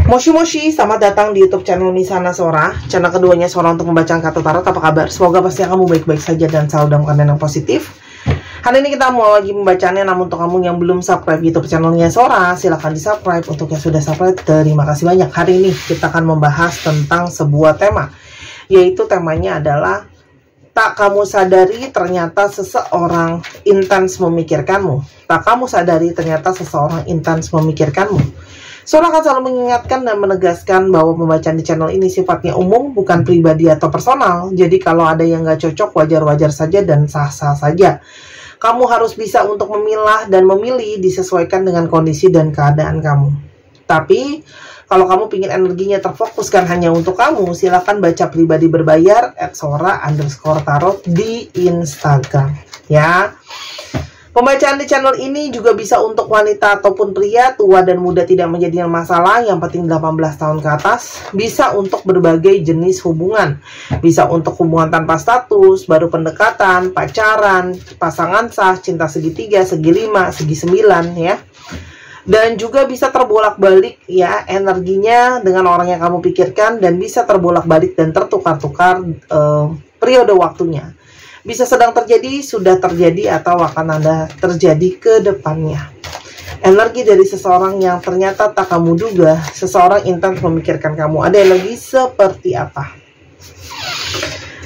Moshi Moshi, selamat datang di YouTube channel Misana Sora, channel keduanya Sora untuk membaca kartu tarot. Apa kabar? Semoga pasti kamu baik-baik saja dan selalu dalam keadaan yang positif. Hari ini kita mau lagi membacanya, namun untuk kamu yang belum subscribe YouTube channelnya Sora, silahkan di subscribe. Untuk yang sudah subscribe, terima kasih banyak. Hari ini kita akan membahas tentang sebuah tema, yaitu temanya adalah tak kamu sadari ternyata seseorang intens memikirkanmu. Tak kamu sadari ternyata seseorang intens memikirkanmu. Sora akan selalu mengingatkan dan menegaskan bahwa pembacaan di channel ini sifatnya umum, bukan pribadi atau personal. Jadi kalau ada yang nggak cocok, wajar-wajar saja dan sah-sah saja. Kamu harus bisa untuk memilah dan memilih disesuaikan dengan kondisi dan keadaan kamu. Tapi kalau kamu ingin energinya terfokuskan hanya untuk kamu, silakan baca pribadi berbayar @sora_tarot di Instagram. Ya. Pembacaan di channel ini juga bisa untuk wanita ataupun pria, tua dan muda tidak menjadi masalah, yang penting 18 tahun ke atas. Bisa untuk berbagai jenis hubungan. Bisa untuk hubungan tanpa status, baru pendekatan, pacaran, pasangan sah, cinta segitiga, segi 5, segi 9 ya. Dan juga bisa terbolak-balik ya energinya dengan orang yang kamu pikirkan, dan bisa terbolak-balik dan tertukar-tukar periode waktunya. Bisa sedang terjadi, sudah terjadi, atau akan ada terjadi ke depannya. Energi dari seseorang yang ternyata tak kamu duga, seseorang intens memikirkan kamu. Ada energi seperti apa?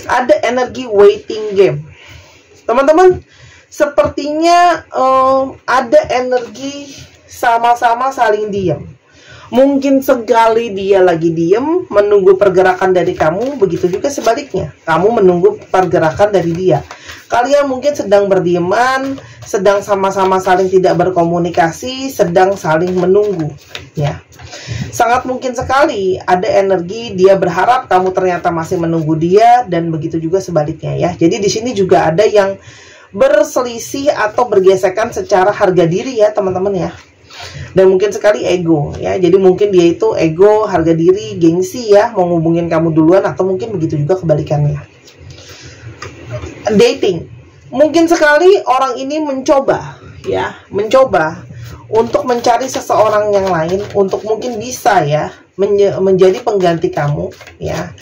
Ada energi waiting game. Teman-teman, sepertinya ada energi sama-sama saling diam. Mungkin sekali dia lagi diem menunggu pergerakan dari kamu, begitu juga sebaliknya. Kamu menunggu pergerakan dari dia. Kalian mungkin sedang berdieman, sedang sama-sama saling tidak berkomunikasi, sedang saling menunggu. Ya, sangat mungkin sekali ada energi dia berharap kamu ternyata masih menunggu dia, dan begitu juga sebaliknya ya. Jadi di sini juga ada yang berselisih atau bergesekan secara harga diri ya teman-teman ya. Dan mungkin sekali ego ya, jadi mungkin dia itu ego, harga diri, gengsi ya, mau ngubungin kamu duluan, atau mungkin begitu juga kebalikannya. Dating, mungkin sekali orang ini mencoba ya, mencoba untuk mencari seseorang yang lain, untuk mungkin bisa ya menjadi pengganti kamu ya.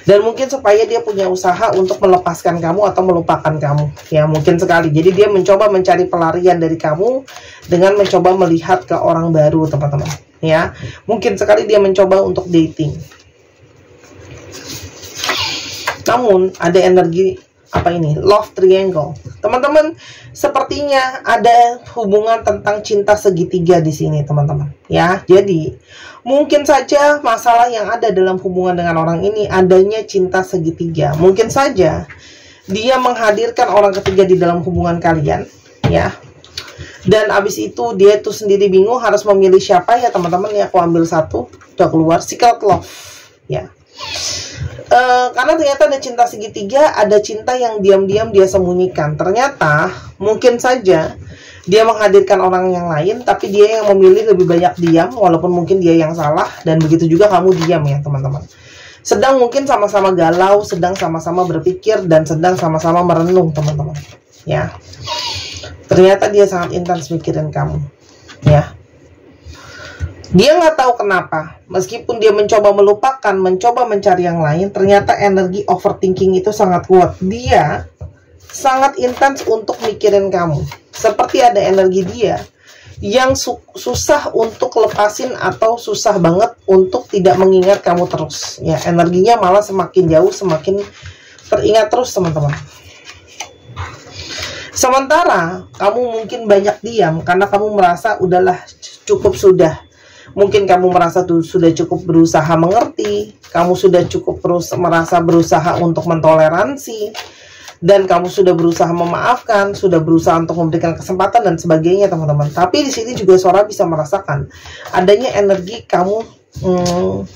Dan mungkin supaya dia punya usaha untuk melepaskan kamu atau melupakan kamu ya, mungkin sekali. Jadi dia mencoba mencari pelarian dari kamu dengan mencoba melihat ke orang baru teman-teman ya. Mungkin sekali dia mencoba untuk dating. Namun ada energi apa ini? Love triangle. Teman-teman, sepertinya ada hubungan tentang cinta segitiga di sini, teman-teman. Ya, jadi mungkin saja masalah yang ada dalam hubungan dengan orang ini adanya cinta segitiga. Mungkin saja dia menghadirkan orang ketiga di dalam hubungan kalian, ya. Dan abis itu dia tuh sendiri bingung harus memilih siapa ya, teman-teman. Ya, aku ambil satu, udah keluar secret love, ya. Karena ternyata ada cinta segitiga, ada cinta yang diam-diam dia sembunyikan. Ternyata mungkin saja dia menghadirkan orang yang lain, tapi dia yang memilih lebih banyak diam, walaupun mungkin dia yang salah. Dan begitu juga kamu diam ya teman-teman. Sedang mungkin sama-sama galau, sedang sama-sama berpikir, dan sedang sama-sama merenung teman-teman ya. Ternyata dia sangat intens mikirin kamu ya. Dia nggak tahu kenapa, meskipun dia mencoba melupakan, mencoba mencari yang lain, ternyata energi overthinking itu sangat kuat. Dia sangat intens untuk mikirin kamu. Seperti ada energi dia yang susah untuk lepasin, atau susah banget untuk tidak mengingat kamu terus. Ya, energinya malah semakin jauh, semakin teringat terus teman-teman. Sementara kamu mungkin banyak diam karena kamu merasa udahlah cukup sudah. Mungkin kamu merasa tuh sudah cukup berusaha mengerti, kamu sudah cukup merasa berusaha untuk mentoleransi, dan kamu sudah berusaha memaafkan, sudah berusaha untuk memberikan kesempatan dan sebagainya teman-teman. Tapi di sini juga Sora bisa merasakan adanya energi kamu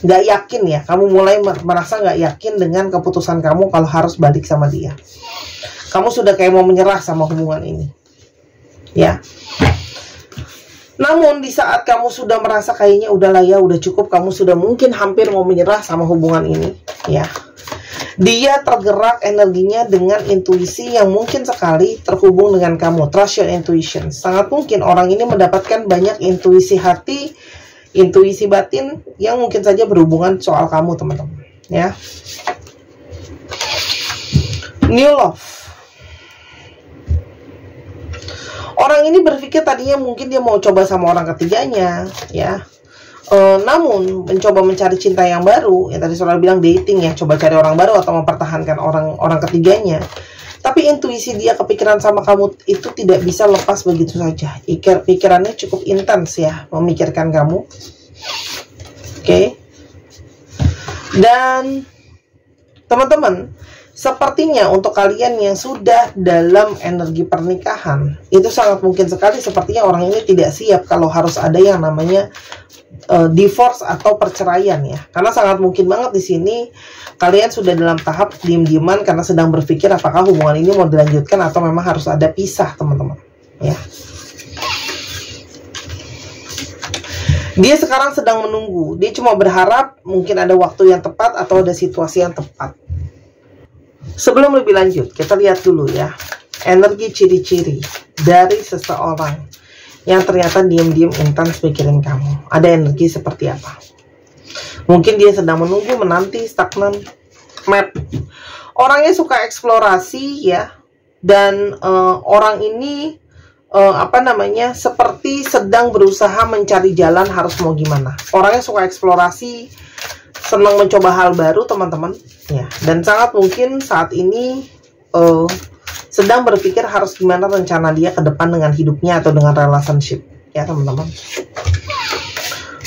nggak yakin ya, kamu mulai merasa nggak yakin dengan keputusan kamu kalau harus balik sama dia. Kamu sudah kayak mau menyerah sama hubungan ini ya. Namun di saat kamu sudah merasa kayaknya udahlah ya, udah cukup, kamu sudah mungkin hampir mau menyerah sama hubungan ini ya, dia tergerak energinya dengan intuisi yang mungkin sekali terhubung dengan kamu. Trust your intuition. Sangat mungkin orang ini mendapatkan banyak intuisi hati intuisi batin yang mungkin saja berhubungan soal kamu teman-teman ya. New love. Orang ini berpikir tadinya mungkin dia mau coba sama orang ketiganya ya. Namun mencoba mencari cinta yang baru, ya tadi Saudara bilang dating ya, coba cari orang baru atau mempertahankan orang ketiganya. Tapi intuisi dia kepikiran sama kamu itu tidak bisa lepas begitu saja. Pikirannya cukup intens ya, memikirkan kamu. Oke. Dan teman-teman, sepertinya untuk kalian yang sudah dalam energi pernikahan, itu sangat mungkin sekali sepertinya orang ini tidak siap kalau harus ada yang namanya divorce atau perceraian ya. Karena sangat mungkin banget di sini kalian sudah dalam tahap diem-dieman karena sedang berpikir apakah hubungan ini mau dilanjutkan atau memang harus ada pisah, teman-teman ya. Dia sekarang sedang menunggu. Dia cuma berharap mungkin ada waktu yang tepat atau ada situasi yang tepat. Sebelum lebih lanjut, kita lihat dulu ya energi ciri-ciri dari seseorang yang ternyata diam-diam intens mikirin kamu. Ada energi seperti apa? Mungkin dia sedang menunggu, menanti, stagnan, map. Orangnya suka eksplorasi ya, dan orang ini seperti sedang berusaha mencari jalan harus mau gimana. Orangnya suka eksplorasi, senang mencoba hal baru teman-teman ya, dan sangat mungkin saat ini sedang berpikir harus gimana rencana dia ke depan dengan hidupnya atau dengan relationship ya teman-teman.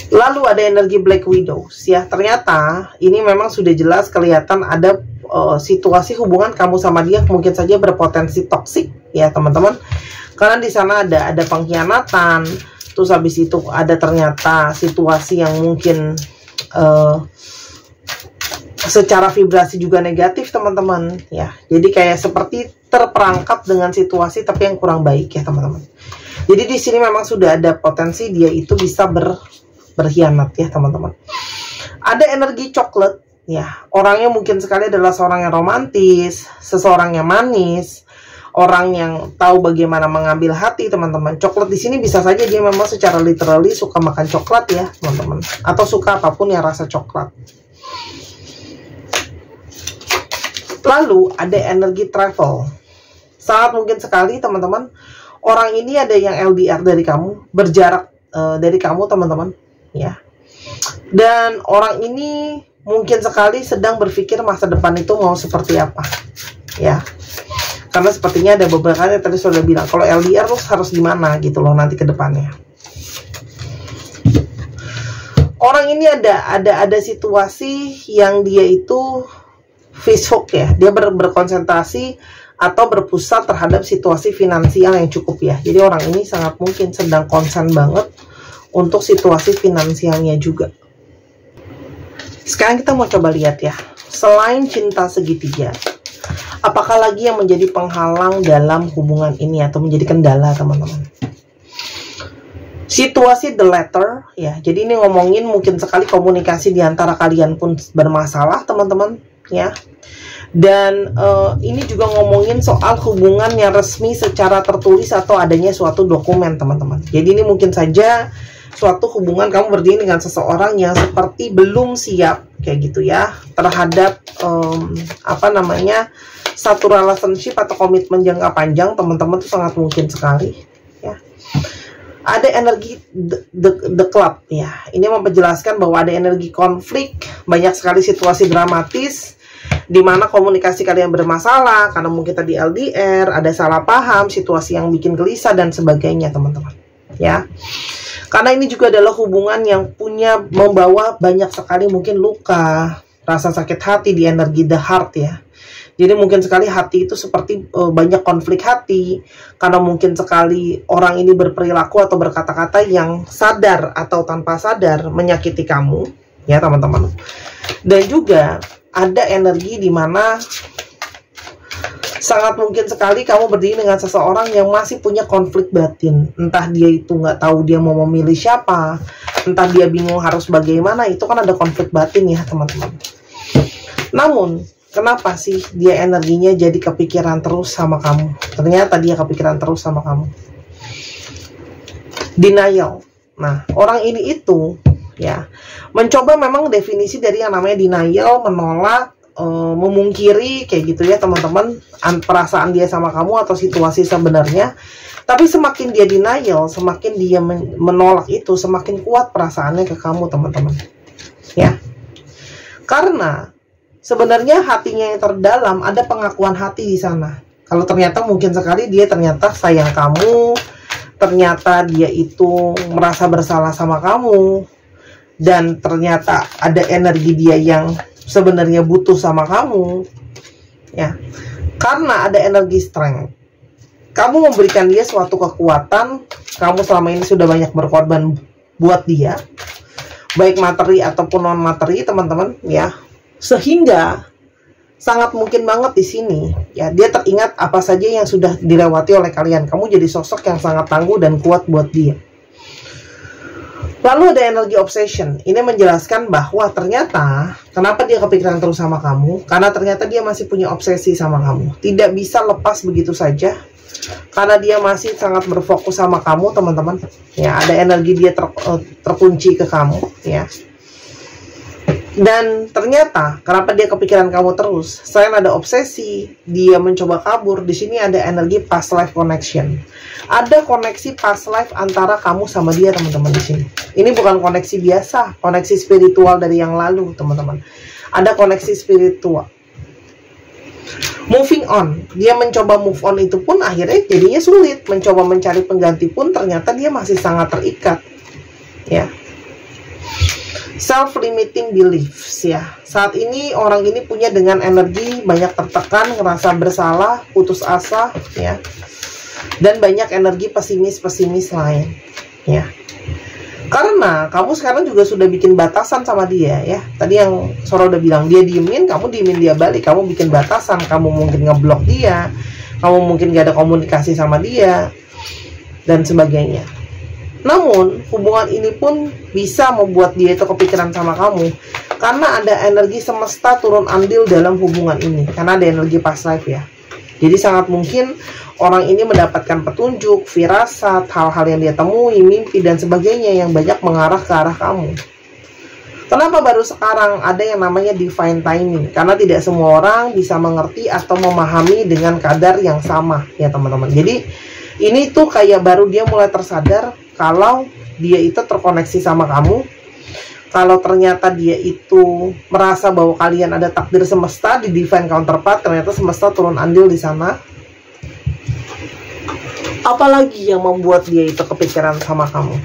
Lalu ada energi Black Widows ya, ternyata ini memang sudah jelas kelihatan ada situasi hubungan kamu sama dia mungkin saja berpotensi toksik ya teman-teman, karena di sana ada pengkhianatan, terus habis itu ada ternyata situasi yang mungkin secara vibrasi juga negatif teman-teman ya. Jadi kayak seperti terperangkap dengan situasi tapi yang kurang baik ya teman-teman. Jadi di sini memang sudah ada potensi dia itu bisa berkhianat ya teman-teman. Ada energi coklat ya. Orangnya mungkin sekali adalah seorang yang romantis, seseorang yang manis, orang yang tahu bagaimana mengambil hati teman-teman. Coklat di sini bisa saja dia memang secara literally suka makan coklat ya teman-teman, atau suka apapun yang rasa coklat. Lalu ada energi travel. Sangat mungkin sekali teman-teman, orang ini ada yang LDR dari kamu, berjarak dari kamu teman-teman ya. Dan orang ini mungkin sekali sedang berpikir masa depan itu mau seperti apa ya. Karena sepertinya ada beberapa kali tadi sudah bilang kalau LDR terus harus gimana gitu loh nanti ke depannya. Orang ini ada situasi yang dia itu fishhook ya, dia berkonsentrasi atau berpusat terhadap situasi finansial yang cukup ya. Jadi orang ini sangat mungkin sedang konsen banget untuk situasi finansialnya juga. Sekarang kita mau coba lihat ya, selain cinta segitiga, apakah lagi yang menjadi penghalang dalam hubungan ini atau menjadi kendala teman-teman? Situasi the letter ya, jadi ini ngomongin mungkin sekali komunikasi di antara kalian pun bermasalah teman-teman ya. Dan ini juga ngomongin soal hubungan yang resmi secara tertulis atau adanya suatu dokumen teman-teman. Jadi ini mungkin saja suatu hubungan kamu berdiri dengan seseorang yang seperti belum siap kayak gitu ya terhadap satu relationship atau komitmen jangka panjang teman-teman, itu sangat mungkin sekali ya. Ada energi the club ya, ini memperjelaskan bahwa ada energi konflik, banyak sekali situasi dramatis di mana komunikasi kalian bermasalah karena mungkin tadi LDR, ada salah paham, situasi yang bikin gelisah dan sebagainya teman-teman ya. Karena ini juga adalah hubungan yang membawa banyak sekali mungkin luka, rasa sakit hati di energi the heart ya. Jadi mungkin sekali hati itu seperti banyak konflik hati karena mungkin sekali orang ini berperilaku atau berkata-kata yang sadar atau tanpa sadar menyakiti kamu ya teman-teman. Dan juga ada energi di mana sangat mungkin sekali kamu berdiri dengan seseorang yang masih punya konflik batin. Entah dia itu nggak tahu dia mau memilih siapa, entah dia bingung harus bagaimana, itu kan ada konflik batin ya teman-teman. Namun kenapa sih dia energinya jadi kepikiran terus sama kamu? Ternyata dia kepikiran terus sama kamu. Denial. Nah, orang ini itu ya. Mencoba memang definisi dari yang namanya denial, menolak, memungkiri kayak gitu ya teman-teman, perasaan dia sama kamu atau situasi sebenarnya. Tapi semakin dia denial, semakin dia menolak itu, semakin kuat perasaannya ke kamu teman-teman, ya. Karena sebenarnya hatinya yang terdalam ada pengakuan hati di sana. Kalau ternyata mungkin sekali dia ternyata sayang kamu, ternyata dia itu merasa bersalah sama kamu, dan ternyata ada energi dia yang sebenarnya butuh sama kamu, ya. Karena ada energi strength, kamu memberikan dia suatu kekuatan. Kamu selama ini sudah banyak berkorban buat dia, baik materi ataupun non materi teman-teman, ya. Sehingga sangat mungkin banget di sini, ya, dia teringat apa saja yang sudah dilewati oleh kalian. Kamu jadi sosok yang sangat tangguh dan kuat buat dia. Lalu ada energi obsession. Ini menjelaskan bahwa ternyata kenapa dia kepikiran terus sama kamu, karena ternyata dia masih punya obsesi sama kamu. Tidak bisa lepas begitu saja, karena dia masih sangat berfokus sama kamu teman-teman. Ya, ada energi dia terkunci ke kamu, ya. Dan ternyata kenapa dia kepikiran kamu terus? Selain ada obsesi, dia mencoba kabur. Di sini ada energi past life connection. Ada koneksi past life antara kamu sama dia teman-teman di sini. Ini bukan koneksi biasa, koneksi spiritual dari yang lalu teman-teman. Ada koneksi spiritual. Moving on, dia mencoba move on itu pun akhirnya jadinya sulit. Mencoba mencari pengganti pun ternyata dia masih sangat terikat, ya. Self-limiting beliefs, ya. Saat ini orang ini punya dengan energi banyak tertekan, ngerasa bersalah, putus asa, ya. Dan banyak energi pesimis-pesimis lain, ya. Karena kamu sekarang juga sudah bikin batasan sama dia, ya. Tadi yang Sora udah bilang, dia diemin, kamu diemin dia balik. Kamu bikin batasan, kamu mungkin ngeblok dia, kamu mungkin gak ada komunikasi sama dia, dan sebagainya. Namun, hubungan ini pun bisa membuat dia itu kepikiran sama kamu, karena ada energi semesta turun andil dalam hubungan ini, karena ada energi past life, ya. Jadi sangat mungkin orang ini mendapatkan petunjuk, firasat, hal-hal yang dia temui, mimpi, dan sebagainya yang banyak mengarah ke arah kamu. Kenapa baru sekarang ada yang namanya divine timing? Karena tidak semua orang bisa mengerti atau memahami dengan kadar yang sama, ya teman-teman. Jadi ini tuh kayak baru dia mulai tersadar kalau dia itu terkoneksi sama kamu. Kalau ternyata dia itu merasa bahwa kalian ada takdir semesta di divine counterpart, ternyata semesta turun andil di sana. Apalagi yang membuat dia itu kepikiran sama kamu?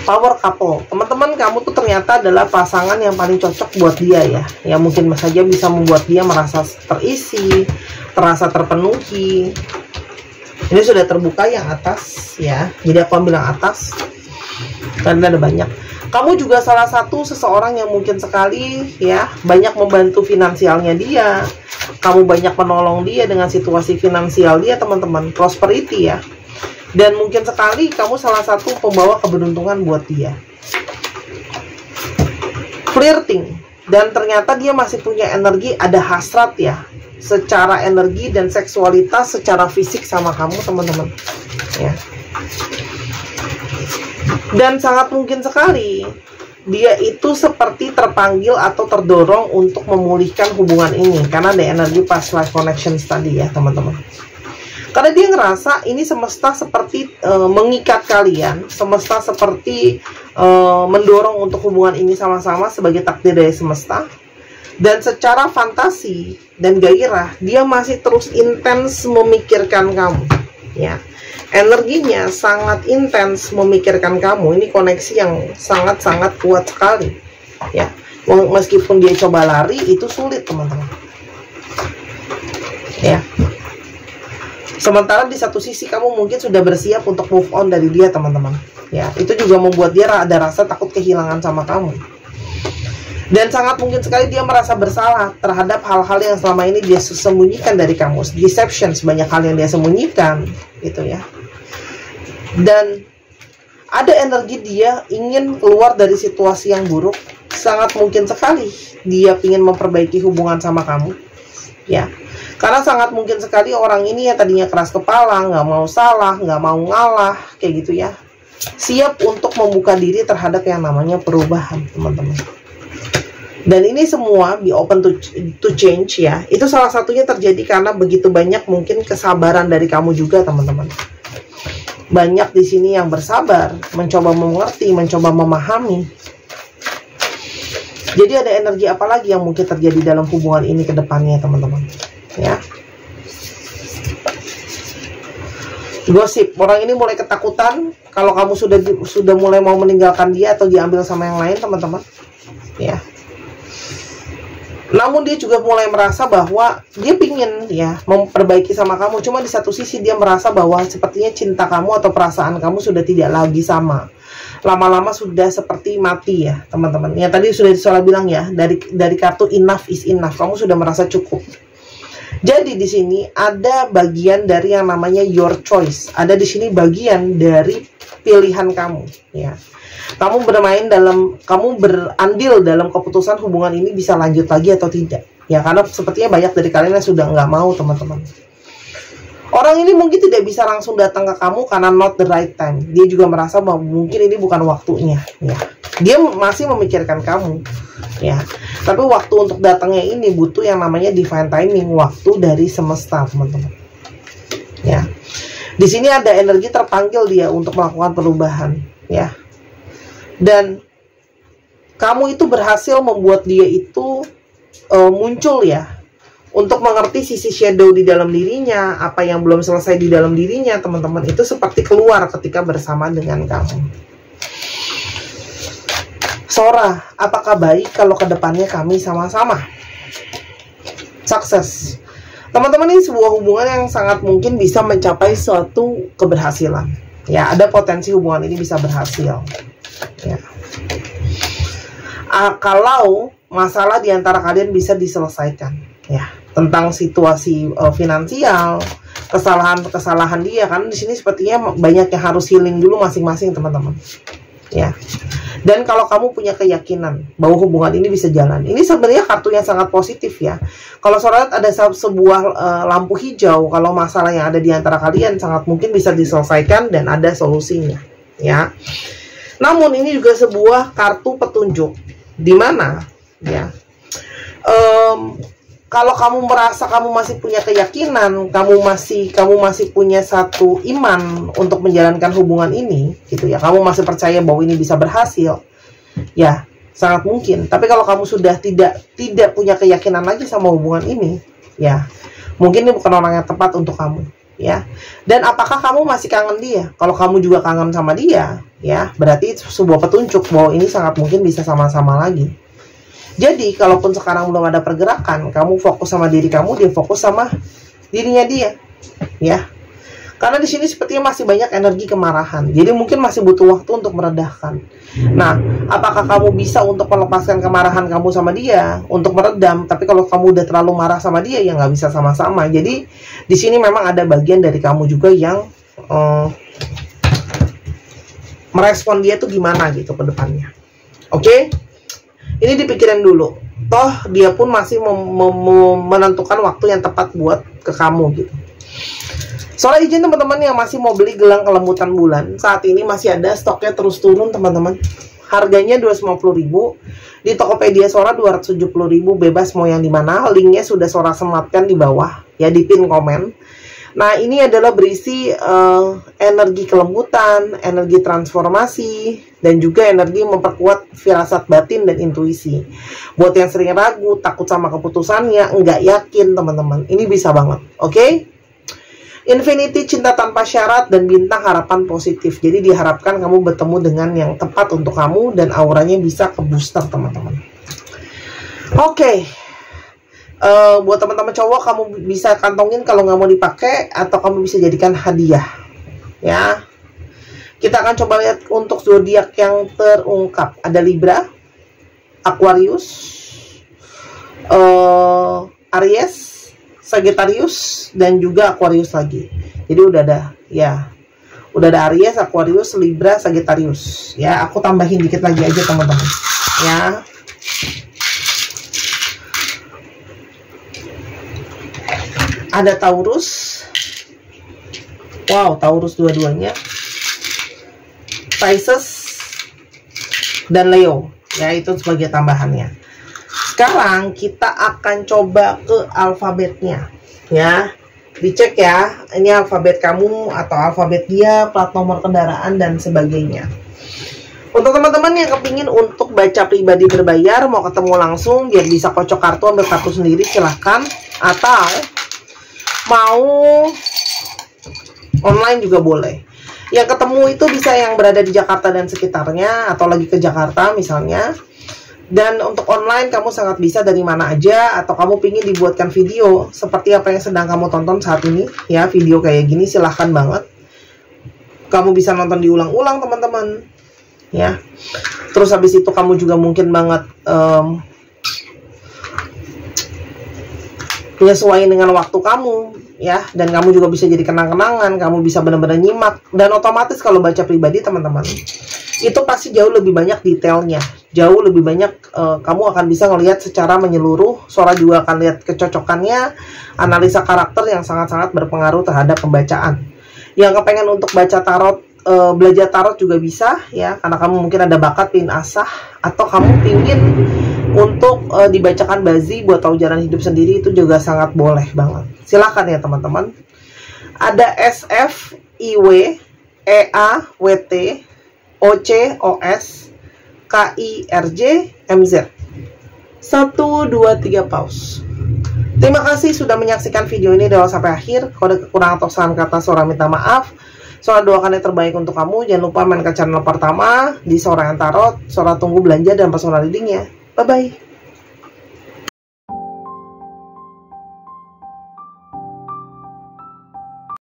Power couple. Teman-teman, kamu tuh ternyata adalah pasangan yang paling cocok buat dia, ya. Yang mungkin saja bisa membuat dia merasa terisi, terasa terpenuhi. Ini sudah terbuka yang atas, ya. Jadi aku ambil yang atas, karena ada banyak. Kamu juga salah satu seseorang yang mungkin sekali, ya, banyak membantu finansialnya dia. Kamu banyak menolong dia dengan situasi finansial dia, teman-teman. Prosperity, ya. Dan mungkin sekali kamu salah satu pembawa keberuntungan buat dia. Flirting. Dan ternyata dia masih punya energi, ada hasrat, ya. Secara energi dan seksualitas, secara fisik sama kamu, teman-teman, ya. Dan sangat mungkin sekali dia itu seperti terpanggil atau terdorong untuk memulihkan hubungan ini, karena ada energi past life connections tadi, ya teman-teman. Karena dia ngerasa ini semesta seperti mengikat kalian, semesta seperti mendorong untuk hubungan ini sama-sama sebagai takdir dari semesta. Dan secara fantasi dan gairah, dia masih terus intens memikirkan kamu, ya. Energinya sangat intens memikirkan kamu. Ini koneksi yang sangat-sangat kuat sekali, ya. Meskipun dia coba lari, itu sulit, teman-teman, ya. Sementara di satu sisi kamu mungkin sudah bersiap untuk move on dari dia, teman-teman, ya. Itu juga membuat dia ada rasa takut kehilangan sama kamu. Dan sangat mungkin sekali dia merasa bersalah terhadap hal-hal yang selama ini dia sembunyikan dari kamu. Deception, banyak hal yang dia sembunyikan, gitu, ya. Dan ada energi dia ingin keluar dari situasi yang buruk. Sangat mungkin sekali dia ingin memperbaiki hubungan sama kamu, ya. Karena sangat mungkin sekali orang ini yang tadinya keras kepala, nggak mau salah, nggak mau ngalah, kayak gitu, ya. siap untuk membuka diri terhadap yang namanya perubahan, teman-teman. Dan ini semua be open to change ya. Itu salah satunya terjadi karena begitu banyak mungkin kesabaran dari kamu juga, teman-teman. Banyak di sini yang bersabar, mencoba mengerti, mencoba memahami. Jadi ada energi apa lagi yang mungkin terjadi dalam hubungan ini ke depannya, teman-teman? Ya. Gosip, orang ini mulai ketakutan kalau kamu sudah mulai mau meninggalkan dia atau diambil sama yang lain, teman-teman. Ya. Namun dia juga mulai merasa bahwa dia pingin ya memperbaiki sama kamu. Cuma di satu sisi dia merasa bahwa sepertinya cinta kamu atau perasaan kamu sudah tidak lagi sama. Lama-lama sudah seperti mati ya, teman-teman. Ya tadi sudah Sora bilang ya, dari kartu enough is enough. Kamu sudah merasa cukup. Jadi di sini ada bagian dari yang namanya your choice. Ada di sini bagian dari pilihan kamu ya. Kamu berandil dalam keputusan hubungan ini bisa lanjut lagi atau tidak. Ya, karena sepertinya banyak dari kalian yang sudah nggak mau, teman-teman. Orang ini mungkin tidak bisa langsung datang ke kamu karena not the right time. Dia juga merasa bahwa mungkin ini bukan waktunya. Ya. Dia masih memikirkan kamu. Ya. Tapi waktu untuk datangnya ini butuh yang namanya divine timing, waktu dari semesta, teman-teman. Ya. Di sini ada energi terpanggil dia untuk melakukan perubahan. Ya. Dan kamu itu berhasil membuat dia itu muncul ya, untuk mengerti sisi shadow di dalam dirinya, apa yang belum selesai di dalam dirinya, teman-teman. Itu seperti keluar ketika bersama dengan kamu. Sora, apakah baik kalau kedepannya kami sama-sama sukses? Teman-teman, ini sebuah hubungan yang sangat mungkin bisa mencapai suatu keberhasilan. Ya, ada potensi hubungan ini bisa berhasil. Ya. Kalau masalah di antara kalian bisa diselesaikan ya, tentang situasi finansial, kesalahan dia, kan di sini sepertinya banyak yang harus healing dulu masing-masing, teman-teman. Ya. Dan kalau kamu punya keyakinan bahwa hubungan ini bisa jalan, ini sebenarnya kartu yang sangat positif ya. Kalau Sora ada sebuah lampu hijau, kalau masalah yang ada di antara kalian sangat mungkin bisa diselesaikan dan ada solusinya ya. Namun ini juga sebuah kartu petunjuk, di mana ya, kalau kamu merasa kamu masih punya keyakinan, kamu masih punya satu iman untuk menjalankan hubungan ini, gitu ya. Kamu masih percaya bahwa ini bisa berhasil, ya sangat mungkin. Tapi kalau kamu sudah tidak punya keyakinan lagi sama hubungan ini, ya mungkin ini bukan orang yang tepat untuk kamu. Ya, dan apakah kamu masih kangen dia? Kalau kamu juga kangen sama dia, ya berarti sebuah petunjuk bahwa ini sangat mungkin bisa sama-sama lagi. Jadi, kalaupun sekarang belum ada pergerakan, kamu fokus sama diri kamu, dia fokus sama dirinya dia, ya. Karena di sini sepertinya masih banyak energi kemarahan. Jadi mungkin masih butuh waktu untuk meredahkan. Nah, apakah kamu bisa untuk melepaskan kemarahan kamu sama dia, untuk meredam? Tapi kalau kamu udah terlalu marah sama dia, ya nggak bisa sama-sama. Jadi di sini memang ada bagian dari kamu juga yang merespon dia tuh gimana gitu ke depannya. Oke? Ini dipikirin dulu. Toh dia pun masih menentukan waktu yang tepat buat ke kamu gitu. Soalnya izin teman-teman yang masih mau beli gelang kelembutan bulan, saat ini masih ada stoknya terus turun, teman-teman. Harganya 250.000, di Tokopedia Sora 270.000, bebas mau yang dimana. Linknya sudah Sora sematkan di bawah ya, di pin komen. Nah, ini adalah berisi energi kelembutan, energi transformasi, dan juga energi memperkuat firasat batin dan intuisi. Buat yang sering ragu, takut sama keputusannya, nggak yakin, teman-teman, ini bisa banget. Oke? Infinity, cinta tanpa syarat, dan bintang, harapan positif. Jadi diharapkan kamu bertemu dengan yang tepat untuk kamu dan auranya bisa ke booster, teman-teman. Oke. Buat teman-teman cowok, kamu bisa kantongin kalau nggak mau dipakai, atau kamu bisa jadikan hadiah. Ya. Kita akan coba lihat untuk zodiak yang terungkap. Ada Libra, Aquarius, Aries, Sagittarius, dan juga Aquarius lagi. Jadi udah ada ya, udah ada Aries, Aquarius, Libra, Sagittarius ya. Aku tambahin dikit lagi aja, teman-teman ya. Ada Taurus. Wow, Taurus dua-duanya. Pisces, dan Leo. Ya, itu sebagai tambahannya. Sekarang kita akan coba ke alfabetnya. Ya, dicek ya. Ini alfabet kamu atau alfabet dia, plat nomor kendaraan, dan sebagainya. Untuk teman-teman yang kepingin untuk baca pribadi berbayar, mau ketemu langsung biar bisa kocok kartu, ambil kartu sendiri, silahkan. Atau mau online juga boleh. Yang ketemu itu bisa yang berada di Jakarta dan sekitarnya, atau lagi ke Jakarta misalnya. Dan untuk online kamu sangat bisa dari mana aja, atau kamu pingin dibuatkan video seperti apa yang sedang kamu tonton saat ini ya, video kayak gini, silahkan banget. Kamu bisa nonton diulang-ulang teman-teman ya. Terus habis itu kamu juga mungkin banget menyesuaikan dengan waktu kamu ya, dan kamu juga bisa jadi kenang-kenangan, kamu bisa benar-benar nyimak. Dan otomatis kalau baca pribadi teman-teman, itu pasti jauh lebih banyak detailnya, jauh lebih banyak kamu akan bisa ngelihat secara menyeluruh. Sora juga akan lihat kecocokannya, analisa karakter yang sangat-sangat berpengaruh terhadap pembacaan. Yang kepengen untuk baca tarot, belajar tarot juga bisa ya, karena kamu mungkin ada bakat pin asah, atau kamu pingin untuk dibacakan bazi buat tahu jalan hidup sendiri, itu juga sangat boleh banget. Silakan ya teman-teman. Ada SF, IW, EA, WT, OC, OS, KIRJ, MZ. 1, 2, 3 pause. Terima kasih sudah menyaksikan video ini dari awal sampai akhir. Kalau ada kekurangan atau salah kata, Sora minta maaf. Sora doakan yang terbaik untuk kamu. Jangan lupa main ke channel pertama di Sora yang Tarot. Sora tunggu belanja dan personal reading ya. Bye-bye.